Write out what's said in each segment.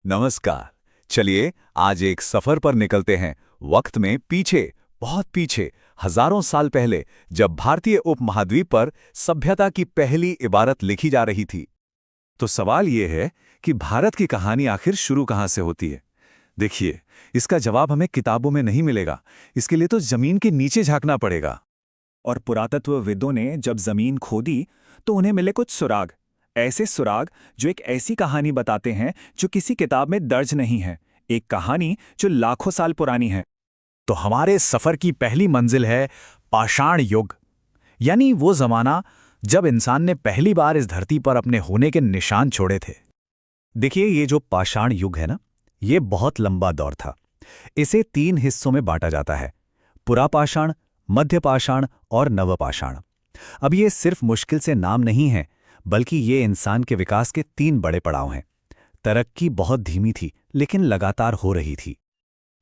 नमस्कार। चलिए आज एक सफर पर निकलते हैं वक्त में पीछे, बहुत पीछे, हजारों साल पहले, जब भारतीय उपमहाद्वीप पर सभ्यता की पहली इबारत लिखी जा रही थी। तो सवाल ये है कि भारत की कहानी आखिर शुरू कहाँ से होती है। देखिए, इसका जवाब हमें किताबों में नहीं मिलेगा। इसके लिए तो जमीन के नीचे झांकना पड़ेगा। और पुरातत्वविदों ने जब जमीन खोदी तो उन्हें मिले कुछ सुराग। ऐसे सुराग जो एक ऐसी कहानी बताते हैं जो किसी किताब में दर्ज नहीं है, एक कहानी जो लाखों साल पुरानी है। तो हमारे सफर की पहली मंजिल है पाषाण युग, यानी वो जमाना जब इंसान ने पहली बार इस धरती पर अपने होने के निशान छोड़े थे। देखिए, ये जो पाषाण युग है ना, ये बहुत लंबा दौर था। इसे 3 हिस्सों में बांटा जाता है: पुरापाषाण, मध्यपाषाण और नवपाषाण। अब ये सिर्फ मुश्किल से नाम नहीं है, बल्कि ये इंसान के विकास के 3 बड़े पड़ाव हैं। तरक्की बहुत धीमी थी, लेकिन लगातार हो रही थी।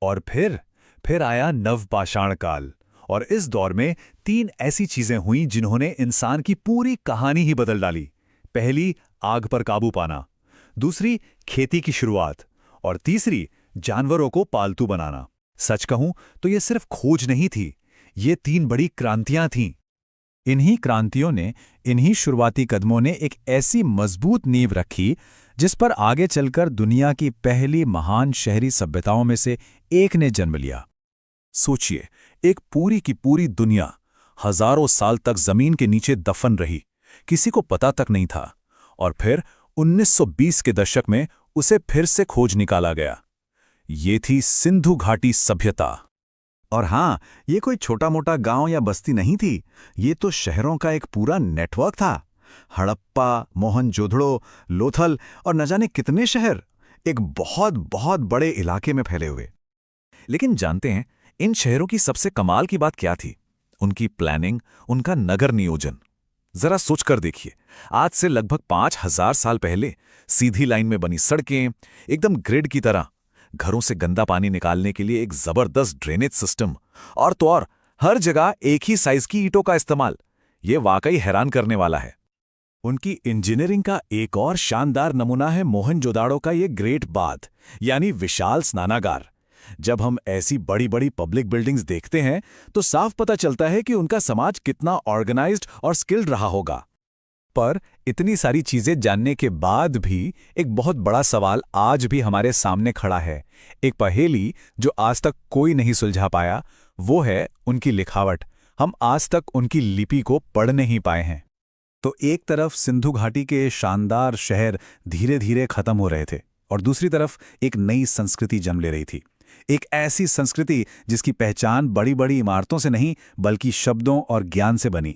और फिर आया नवपाषाण काल। और इस दौर में 3 ऐसी चीजें हुईं जिन्होंने इंसान की पूरी कहानी ही बदल डाली। पहली, आग पर काबू पाना। दूसरी, खेती की शुरुआत। और तीसरी, जानवरों को पालतू बनाना। सच कहूं तो ये सिर्फ खोज नहीं थी, ये 3 बड़ी क्रांतियां थीं। इन्हीं क्रांतियों ने, इन्हीं शुरुआती कदमों ने एक ऐसी मजबूत नींव रखी जिस पर आगे चलकर दुनिया की पहली महान शहरी सभ्यताओं में से एक ने जन्म लिया। सोचिए, एक पूरी की पूरी दुनिया हजारों साल तक जमीन के नीचे दफन रही, किसी को पता तक नहीं था। और फिर 1920 के दशक में उसे फिर से खोज निकाला गया। ये थी सिंधु घाटी सभ्यता। और हाँ, ये कोई छोटा मोटा गांव या बस्ती नहीं थी, ये तो शहरों का एक पूरा नेटवर्क था। हड़प्पा, मोहनजोदड़ो, लोथल और न जाने कितने शहर एक बहुत बहुत बड़े इलाके में फैले हुए। लेकिन जानते हैं, इन शहरों की सबसे कमाल की बात क्या थी? उनकी प्लानिंग, उनका नगर नियोजन। जरा सोचकर देखिए, आज से लगभग 5000 साल पहले सीधी लाइन में बनी सड़कें, एकदम ग्रिड की तरह, घरों से गंदा पानी निकालने के लिए एक जबरदस्त ड्रेनेज सिस्टम, और तो और हर जगह एक ही साइज की ईंटों का इस्तेमाल। ये वाकई हैरान करने वाला है। उनकी इंजीनियरिंग का एक और शानदार नमूना है मोहनजोदाड़ो का ये ग्रेट बाथ, यानी विशाल स्नानागार। जब हम ऐसी बड़ी बड़ी पब्लिक बिल्डिंग्स देखते हैं तो साफ पता चलता है कि उनका समाज कितना ऑर्गेनाइज्ड और स्किल्ड रहा होगा। पर इतनी सारी चीजें जानने के बाद भी एक बहुत बड़ा सवाल आज भी हमारे सामने खड़ा है, एक पहेली जो आज तक कोई नहीं सुलझा पाया। वो है उनकी लिखावट। हम आज तक उनकी लिपि को पढ़ नहीं पाए हैं। तो एक तरफ सिंधु घाटी के शानदार शहर धीरे धीरे खत्म हो रहे थे, और दूसरी तरफ एक नई संस्कृति जन्म ले रही थी। एक ऐसी संस्कृति जिसकी पहचान बड़ी बड़ी इमारतों से नहीं, बल्कि शब्दों और ज्ञान से बनी।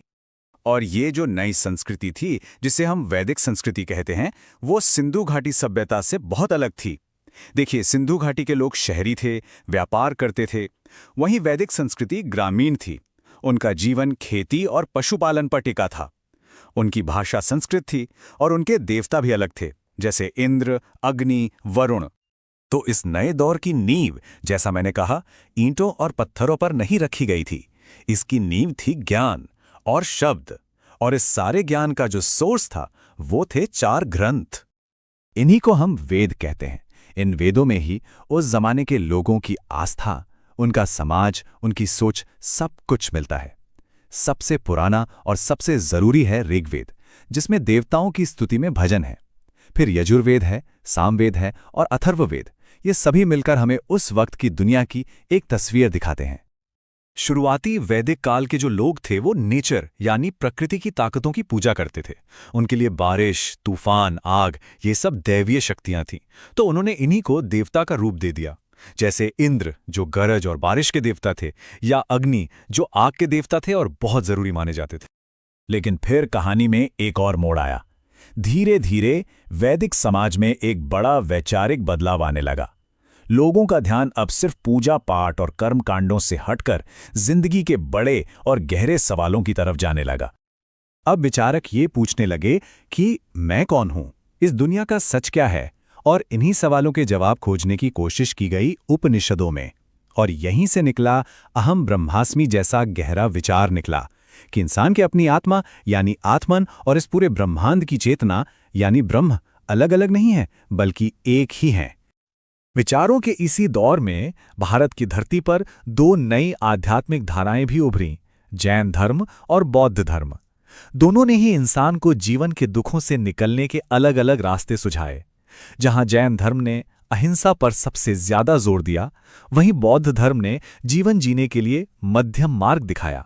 और ये जो नई संस्कृति थी, जिसे हम वैदिक संस्कृति कहते हैं, वो सिंधु घाटी सभ्यता से बहुत अलग थी। देखिए, सिंधु घाटी के लोग शहरी थे, व्यापार करते थे। वहीं वैदिक संस्कृति ग्रामीण थी। उनका जीवन खेती और पशुपालन पर टिका था। उनकी भाषा संस्कृत थी और उनके देवता भी अलग थे, जैसे इंद्र, अग्नि, वरुण। तो इस नए दौर की नींव, जैसा मैंने कहा, ईंटों और पत्थरों पर नहीं रखी गई थी। इसकी नींव थी ज्ञान और शब्द। और इस सारे ज्ञान का जो सोर्स था, वो थे 4 ग्रंथ। इन्हीं को हम वेद कहते हैं। इन वेदों में ही उस जमाने के लोगों की आस्था, उनका समाज, उनकी सोच, सब कुछ मिलता है। सबसे पुराना और सबसे जरूरी है ऋग्वेद, जिसमें देवताओं की स्तुति में भजन है। फिर यजुर्वेद है, सामवेद है और अथर्ववेद। ये सभी मिलकर हमें उस वक्त की दुनिया की एक तस्वीर दिखाते हैं। शुरुआती वैदिक काल के जो लोग थे, वो नेचर यानी प्रकृति की ताकतों की पूजा करते थे। उनके लिए बारिश, तूफान, आग, ये सब दैवीय शक्तियां थीं। तो उन्होंने इन्हीं को देवता का रूप दे दिया। जैसे इंद्र, जो गरज और बारिश के देवता थे, या अग्नि, जो आग के देवता थे और बहुत जरूरी माने जाते थे। लेकिन फिर कहानी में एक और मोड़ आया। धीरे धीरे वैदिक समाज में एक बड़ा वैचारिक बदलाव आने लगा। लोगों का ध्यान अब सिर्फ पूजा पाठ और कर्मकांडों से हटकर जिंदगी के बड़े और गहरे सवालों की तरफ जाने लगा। अब विचारक ये पूछने लगे कि मैं कौन हूं, इस दुनिया का सच क्या है। और इन्हीं सवालों के जवाब खोजने की कोशिश की गई उपनिषदों में। और यहीं से निकला अहम ब्रह्मास्मि जैसा गहरा विचार निकला कि इंसान की अपनी आत्मा यानी आत्मन और इस पूरे ब्रह्मांड की चेतना यानी ब्रह्म अलग अलग नहीं है, बल्कि एक ही हैं। विचारों के इसी दौर में भारत की धरती पर दो नई आध्यात्मिक धाराएं भी उभरीं, जैन धर्म और बौद्ध धर्म। दोनों ने ही इंसान को जीवन के दुखों से निकलने के अलग अलग रास्ते सुझाए। जहां जैन धर्म ने अहिंसा पर सबसे ज्यादा जोर दिया, वहीं बौद्ध धर्म ने जीवन जीने के लिए मध्यम मार्ग दिखाया।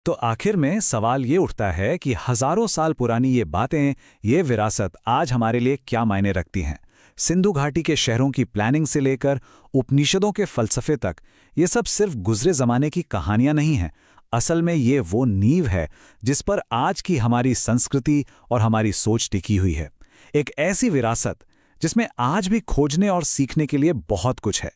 तो आखिर में सवाल ये उठता है कि हजारों साल पुरानी ये बातें, ये विरासत आज हमारे लिए क्या मायने रखती हैं? सिंधु घाटी के शहरों की प्लानिंग से लेकर उपनिषदों के फलसफे तक, ये सब सिर्फ गुजरे जमाने की कहानियां नहीं हैं। असल में ये वो नींव है जिस पर आज की हमारी संस्कृति और हमारी सोच टिकी हुई है। एक ऐसी विरासत जिसमें आज भी खोजने और सीखने के लिए बहुत कुछ है।